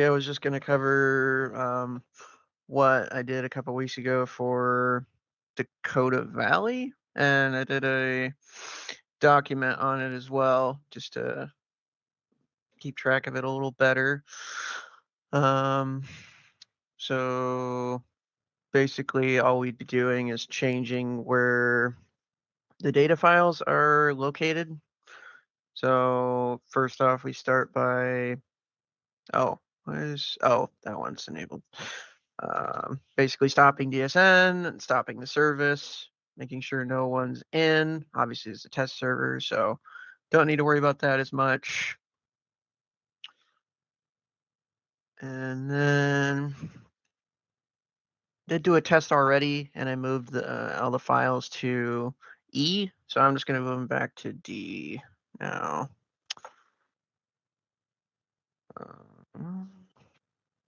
Yeah, I was just going to cover what I did a couple weeks ago for Dakota Valley, and I did a document on it as well, just to keep track of it a little better. Um, so basically, all we'd be doing is changing where the data files are located. So first off, we start by that one's enabled. Basically stopping DSN and stopping the service, making sure no one's in. Obviously, it's a test server, so don't need to worry about that as much. And then did do a test already, and I moved all the files to E, so I'm just going to move them back to D now.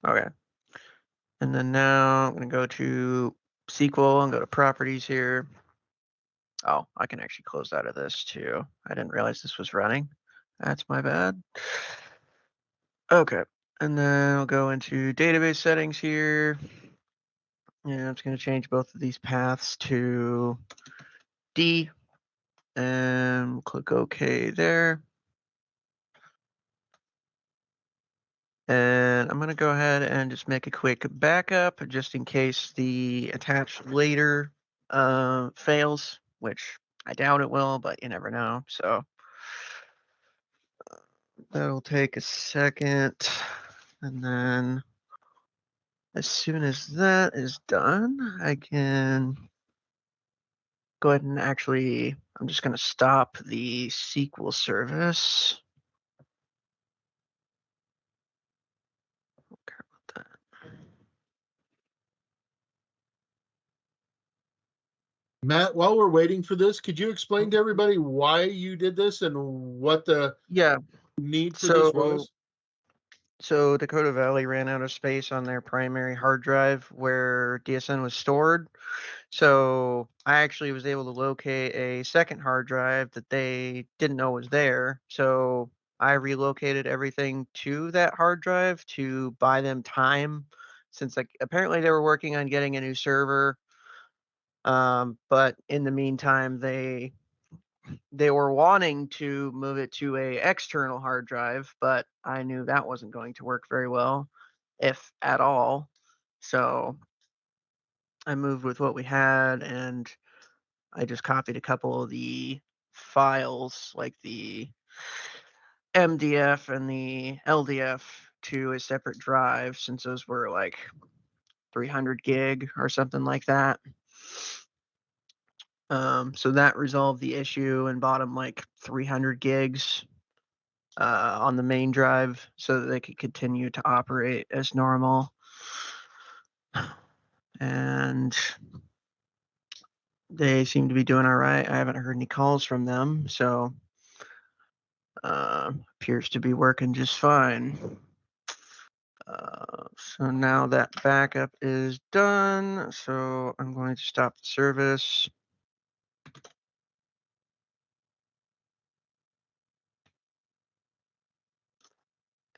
Okay. And then now I'm going to go to SQL and go to properties here. Oh, I can actually close out of this too. I didn't realize this was running. That's my bad. Okay. And then I'll go into database settings here. And I'm just going to change both of these paths to D and click OK there. And I'm going to go ahead and just make a quick backup just in case the attach later fails, which I doubt it will, but you never know. So that'll take a second. And then as soon as that is done, I can go ahead and I'm just going to stop the SQL service. Okay, about that. Matt, while we're waiting for this, could you explain to everybody why you did this and what the Yeah. need for this So was? so Dakota Valley ran out of space on their primary hard drive where DSN was stored. So I actually was able to locate a second hard drive that they didn't know was there. So I relocated everything to that hard drive to buy them time, since like apparently they were working on getting a new server. But in the meantime, they were wanting to move it to a external hard drive, but I knew that wasn't going to work very well, if at all. So I moved with what we had, and I just copied a couple of the files, like the MDF and the LDF, to a separate drive, since those were like 300 gig or something like that. So that resolved the issue and bought them like 300 gigs on the main drive so that they could continue to operate as normal. And they seem to be doing all right. I haven't heard any calls from them, so appears to be working just fine. So now that backup is done, so I'm going to stop the service.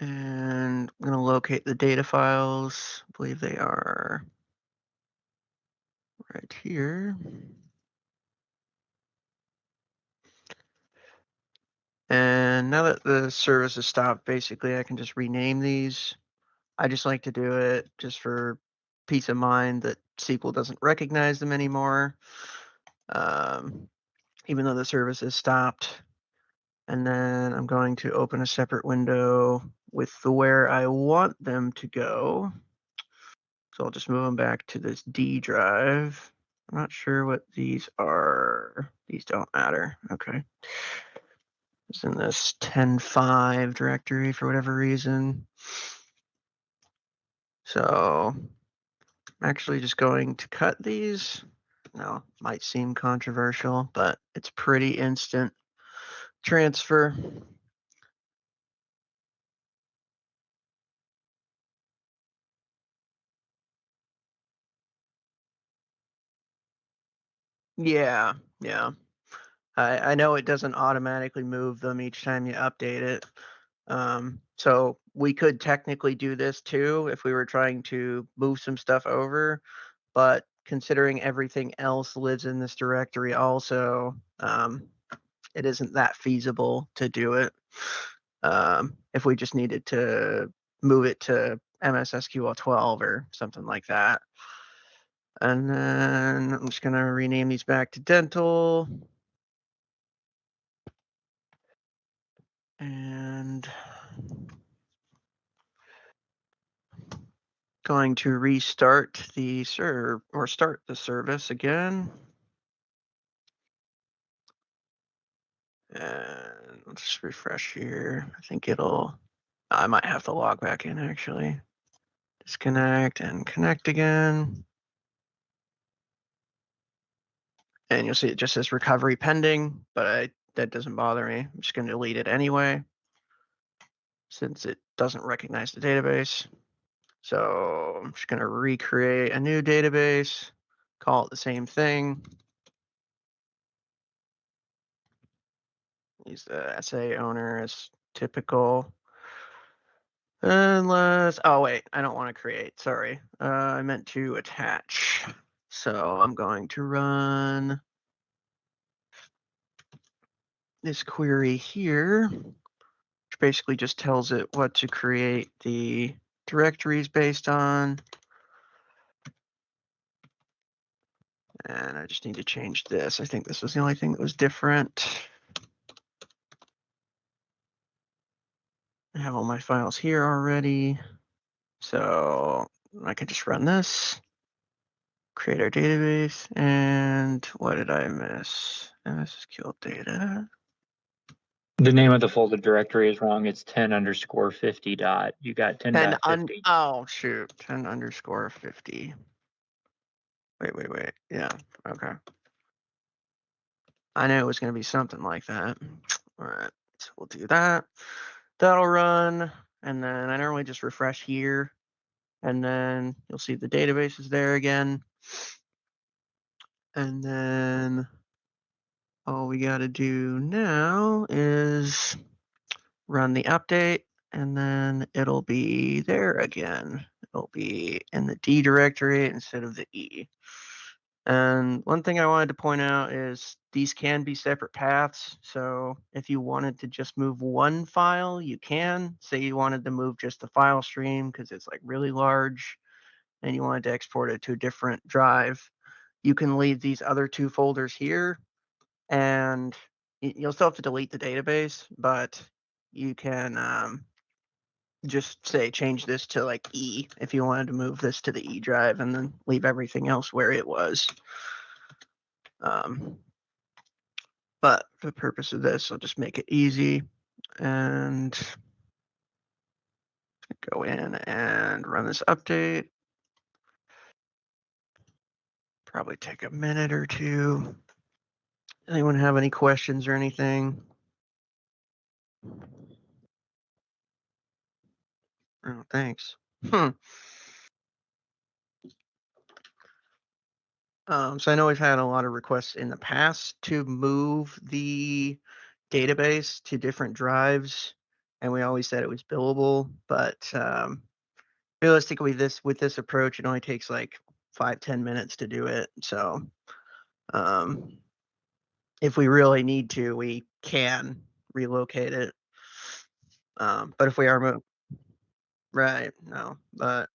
And I'm going to locate the data files. I believe they are right here. And now that the service is stopped, basically I can just rename these. I just like to do it just for peace of mind that SQL doesn't recognize them anymore, even though the service is stopped. And then I'm going to open a separate window with where I want them to go. So I'll just move them back to this D drive. I'm not sure what these are. These don't matter. Okay. It's in this 10.5 directory for whatever reason. So I'm actually just going to cut these. No, might seem controversial, but it's pretty instant transfer. Yeah, yeah. I know it doesn't automatically move them each time you update it, So we could technically do this too if we were trying to move some stuff over, but considering everything else lives in this directory also, it isn't that feasible to do it. If we just needed to move it to MS SQL 12 or something like that. And then I'm just going to rename these back to dental. And going to restart the serve or start the service again. And let's just refresh here. I think I might have to log back in actually. Disconnect and connect again. And you'll see it just says recovery pending, but that doesn't bother me. I'm just going to delete it anyway, since it doesn't recognize the database. So I'm just going to recreate a new database, call it the same thing. Use the SA owner as typical. Unless, oh wait, I don't want to create, sorry. I meant to attach. So I'm going to run this query here, which basically just tells it what to create the directories based on. And I just need to change this. I think this was the only thing that was different. I have all my files here already. So I could just run this, create our database, and what did I miss? MSSQL data. The name of the folder directory is wrong. It's 10_50 dot. You got 10.50. Oh shoot, 10_50. Wait. Yeah, okay. I knew it was gonna be something like that. All right, so we'll do that. That'll run, and then I normally just refresh here, and then you'll see the database is there again. And then all we gotta do now is run the update, and then it'll be there again. It'll be in the D directory instead of the E. And one thing I wanted to point out is these can be separate paths. So if you wanted to just move one file, you can. Say you wanted to move just the file stream because it's like really large and you wanted to export it to a different drive, you can leave these other two folders here and you'll still have to delete the database, but you can just say change this to like E if you wanted to move this to the E drive and then leave everything else where it was. But for the purpose of this, I'll just make it easy and go in and run this update. Probably take a minute or two. Anyone have any questions or anything? Oh, thanks. So I know we've had a lot of requests in the past to move the database to different drives, and we always said it was billable, but realistically, with this approach, it only takes like 5-10 minutes to do it. So um, if we really need to, we can relocate it. But if we are right, no, but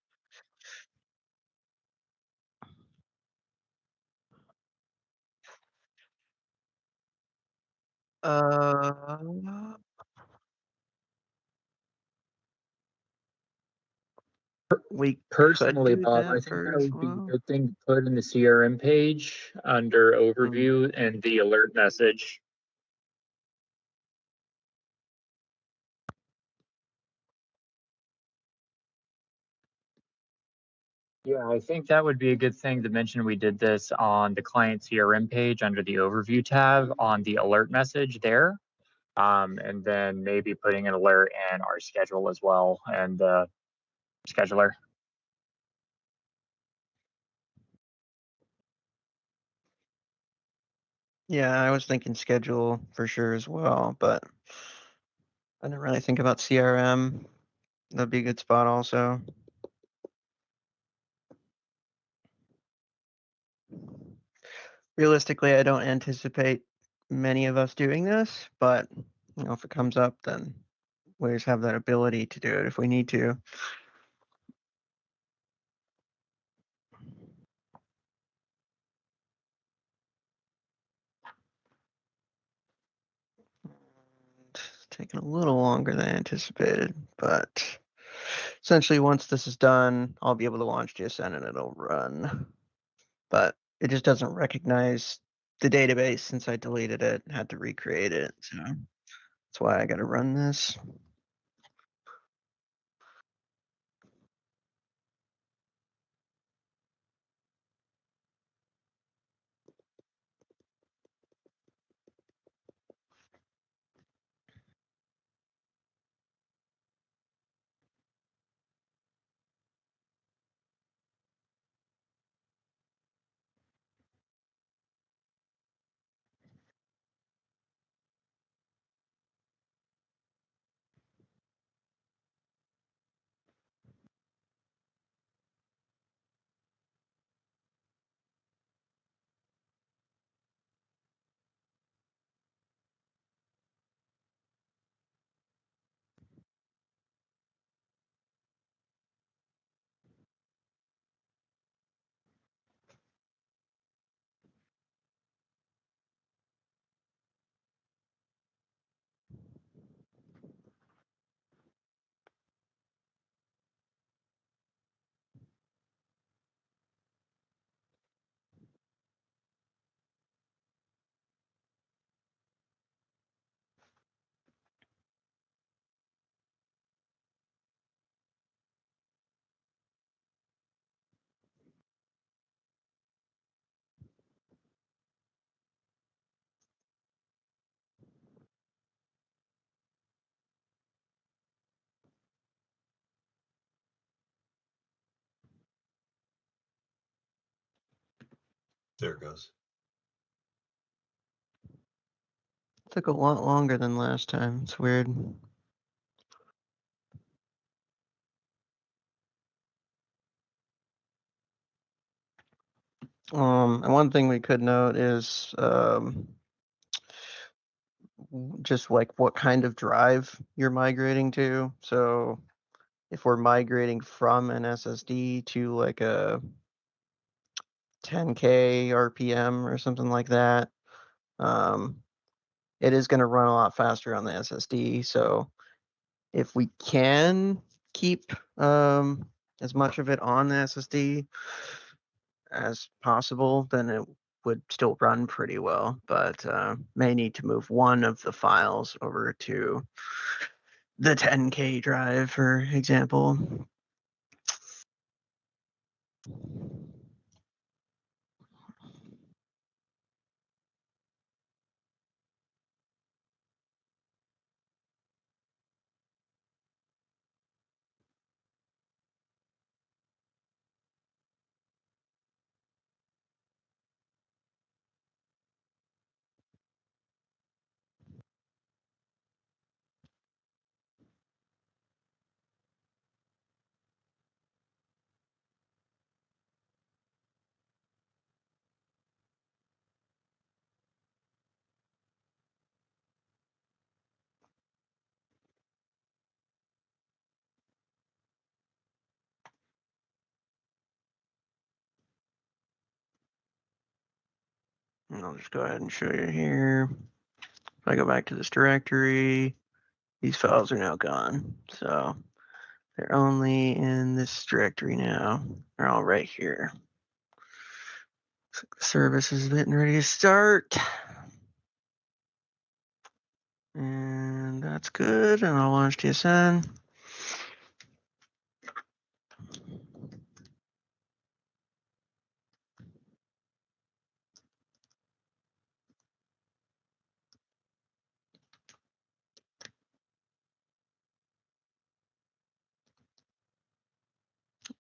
uh, we could Personally, do Bob, I that think for that as would be a well. good thing to put in the CRM page under Mm. overview and the alert message. Yeah, I think that would be a good thing to mention. We did this on the client CRM page under the overview tab on the alert message there. And then maybe putting an alert in our schedule as well and the scheduler. Yeah, I was thinking schedule for sure as well, but I didn't really think about CRM. That'd be a good spot also. Realistically, I don't anticipate many of us doing this, but if it comes up, then we just have that ability to do it if we need to. It's taking a little longer than anticipated, but essentially once this is done, I'll be able to launch DSN and it'll run. But it just doesn't recognize the database since I deleted it and had to recreate it. So that's why I got to run this. There it goes. Took a lot longer than last time. It's weird. And one thing we could note is just like what kind of drive you're migrating to. So if we're migrating from an SSD to like a 10K RPM or something like that, it is going to run a lot faster on the SSD. So if we can keep as much of it on the SSD as possible, then it would still run pretty well, but may need to move one of the files over to the 10K drive, for example. And I'll just go ahead and show you here. If I go back to this directory, these files are now gone. So they're only in this directory now. They're all right here. Looks like the service is getting ready to start. And that's good. And I'll launch DSN.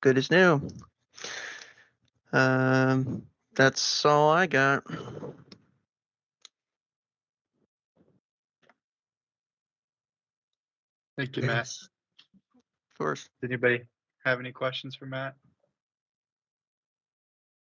Good as new. That's all I got. Thank you, Matt. Yes. Of course. Does anybody have any questions for Matt?